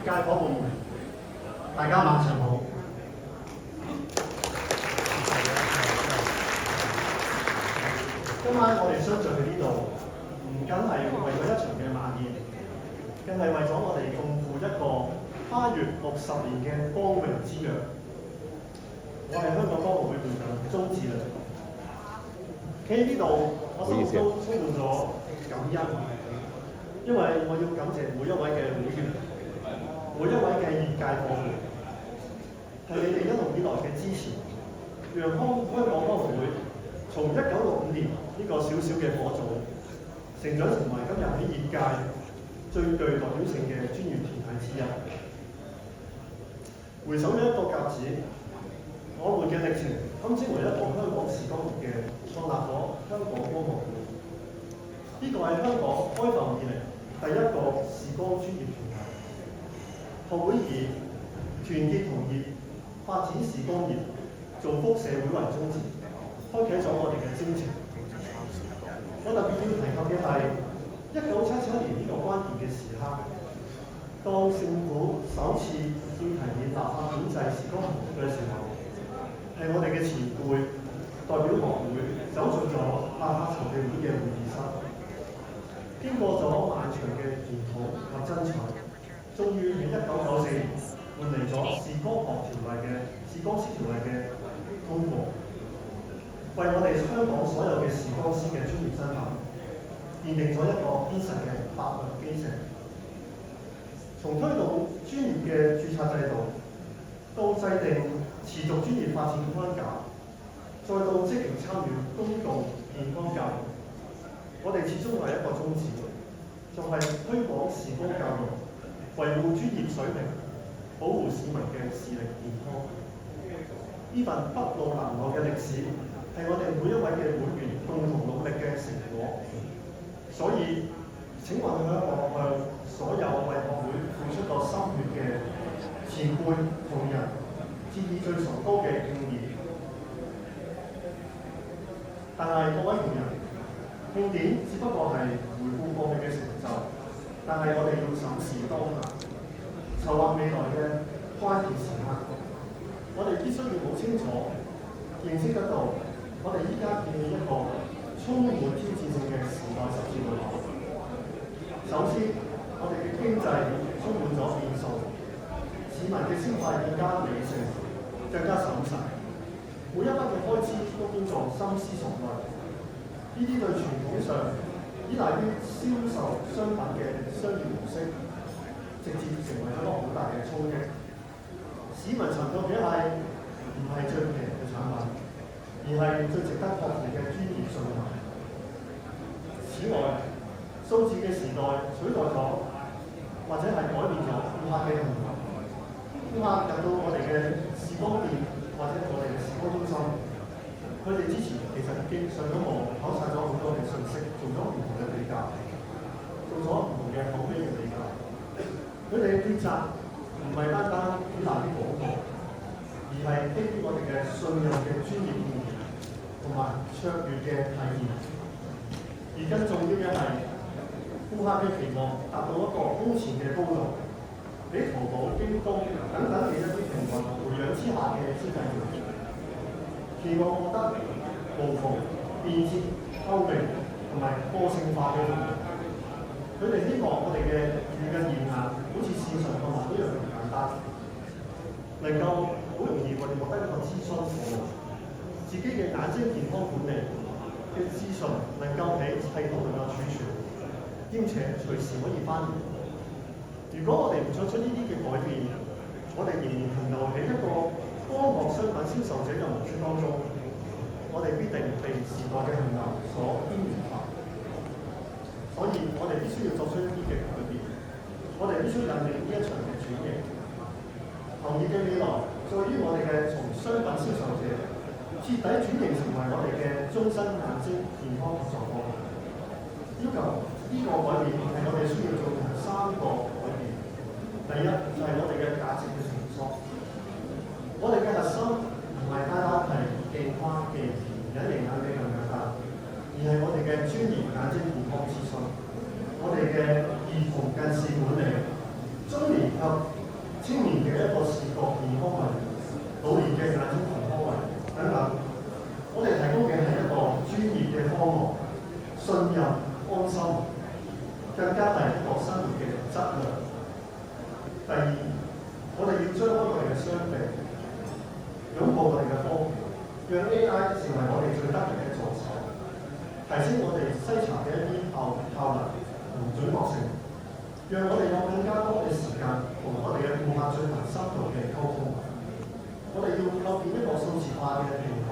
界伙伴們，大家晚上好。今晚我哋相聚喺呢度，唔僅係為咗一場嘅晚宴，更係為咗我哋共赴一個跨越60年嘅光榮之約。我係香港歌牧會會長鍾志亮，企喺呢度，我心中充滿咗感恩，因為我要感謝每一位嘅會員，每一位嘅業界伙伴，係你哋一路以來嘅支持，讓香港歌牧會從1965年呢個小小嘅火種，成長成為今日喺業界最具代表性嘅專業團體之一。回首呢一個甲子，我們嘅歷程堪稱為一個香港視光學嘅創立咗香港歌牧會。呢個係香港開埠以嚟第一個視光專業團體。學會以團結同業、發展視光業、造福社會為宗旨，開啟咗我哋嘅征程。我特別要提及嘅係1977年呢個關鍵嘅時刻，當政府首次要提議立法管制視光行業嘅時候，係我哋嘅前輩代表學會走進咗立法籌備會嘅會議室，經過咗漫長嘅研討及爭取，終於喺1994年換嚟咗視光學條例嘅視光師條例嘅通過，為我哋香港所有嘅視光師嘅專業身份奠定咗一個堅實嘅法律基石。從推動專業嘅註冊制度，到制定持續專業發展框架，再到積極參與公共健康教育，我哋始終係一個宗旨，就係推廣視光教育，維護專業水平，保護市民嘅視力健康。呢份不老難忘嘅歷史，係我哋每一位嘅會員共同努力嘅成果。所以請允許我向所有為學會付出過心血嘅前輩同仁致以最崇高嘅敬意。但係各位同仁，慶典只不過係回顧過去嘅成就，但係我哋要審視當下，籌劃未來嘅關鍵時刻。我哋必須要好清楚認識得到，我哋依家見起一個充滿挑戰性嘅時代十字路口。首先，我哋嘅經濟充滿咗變數，市民嘅消費更加理性，更加審慎，每一筆嘅開支都經過深思熟慮。呢啲對傳統上依賴於銷售商品嘅商業模式，直接成為一個好大嘅衝擊。市民尋到嘅係唔係最平嘅產品，而係最值得託付嘅專業信任。此外，數字嘅時代取代咗，或者係改變咗顧客嘅行為。顧客入到我哋嘅視光店或者我哋嘅視光中心，佢哋之前其實已經上咗網，考察咗好多嘅信息，做咗唔同嘅比較，做咗唔同嘅口碑嘅比較。佢哋嘅抉擇唔係單單依賴於廣告，而係基於我哋嘅信任嘅專業意義同埋卓越嘅體驗。而更重要嘅係，顧客嘅期望達到一個空前嘅高度，比淘寶、京東等等嘅一啲平台培養之下嘅消費者，期望獲得無縫、便捷、透明同埋個性化嘅服務。佢哋希望我哋嘅語音驗眼好似線上購物一樣咁簡單，能夠好容易我哋獲得一個諮詢服務，自己嘅眼睛健康管理嘅資訊能夠喺系統能夠儲存，兼且隨時可以翻譯。如果我哋唔作出呢啲嘅改變，我哋仍然停留喺一個光學商品銷售者嘅模式當中，我哋必定被時代嘅洪流所邊緣化。所以我哋必須要作出一啲嘅改變，我哋必須引領呢一場嘅轉型。行業嘅未來在於我哋嘅從商品銷售者徹底轉型成為我哋嘅終身眼睛健康合作夥伴。要求呢個改變係我哋需要做3個改變。第一就係我哋嘅價值嘅重塑。我哋嘅核心唔係單單係鏡框、鏡片、隱形眼鏡咁簡單，而係我哋嘅專業眼睛健康諮詢，我哋嘅兒童近視管理、中年近及青年嘅一個視覺健康位，老年嘅眼睛健康位等等。我哋提供嘅係一個專業嘅方案，信任、安心，更加係一個生活嘅質量。第二，我哋要將我哋嘅雙臂擁抱我哋嘅科技，讓 AI 成為我哋最得力嘅助手，提升我哋篩查嘅一啲效能同準確性，讓我哋有更加多嘅時間同我哋嘅顧客進行深度嘅溝通。我哋要構建一個數字化嘅平台，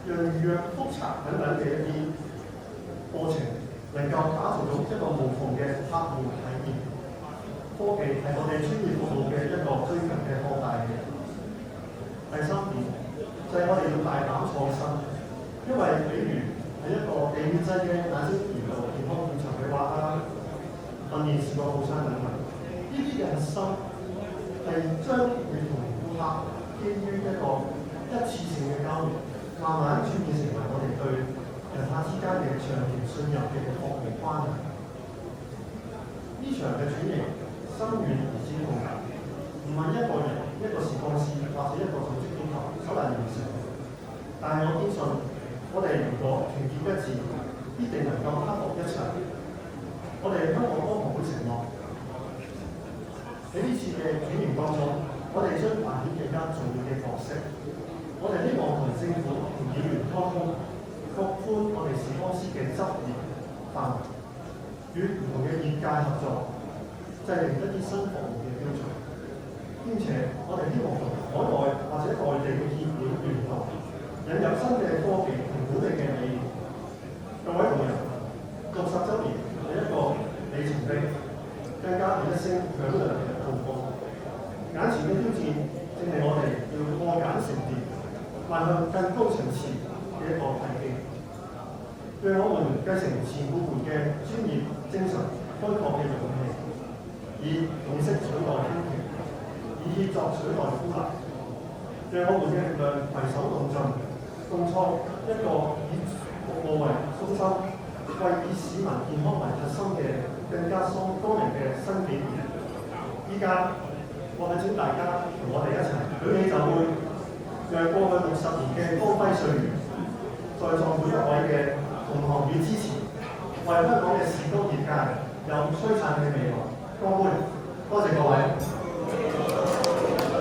讓預約、複查等等嘅一啲過程能夠打造到一個無縫嘅客戶體驗。科技係我哋專業服務嘅一個追求嘅擴大嘅。第三點就係我哋要大膽創新，因為比如係一個地面製嘅眼睛研究健康檢查嘅話啦，訓練視覺套餐等等，呢啲嘅核心係將會同顧客基於一個一次性嘅交流，慢慢轉變成為我哋對人客之間嘅長期信任嘅服務關係。呢場嘅轉型深遠而且共大，唔係一個人、一個視光師或者一個組織機構所能完成。但係我堅信，我哋如果團結一致，必定能夠克服一切。我哋香港光學會承諾喺呢次嘅轉型當中，我哋將扮演更加重要嘅角色。我哋希望同政府同議員溝通，擴寬我哋視光師嘅執業範圍，與唔同嘅業界合作，制定一啲新服務嘅標準。兼且我哋希望同海外或者內地嘅協會聯絡，引入新嘅科技同本地嘅理念。各位同仁，60週年係一個里程碑，更加係一聲響亮嘅報告。眼前嘅挑戰正係我哋要破繭成蝶，邁向更高層次嘅一個契機。讓我們繼承前輩們嘅專業精神、開拓嘅勇氣，以共識取代偏見，以協作取代孤立。讓我們嘅力量攜手共進，共創一個以服務為中心、為以市民健康為核心嘅更加多元嘅新紀元。依家我哋請大家同我哋一齊舉起酒杯，讓過去60年嘅光輝歲月，在座每一位嘅同行與支持，為香港嘅視光業界有璀璨嘅未來。乾杯！多謝各位。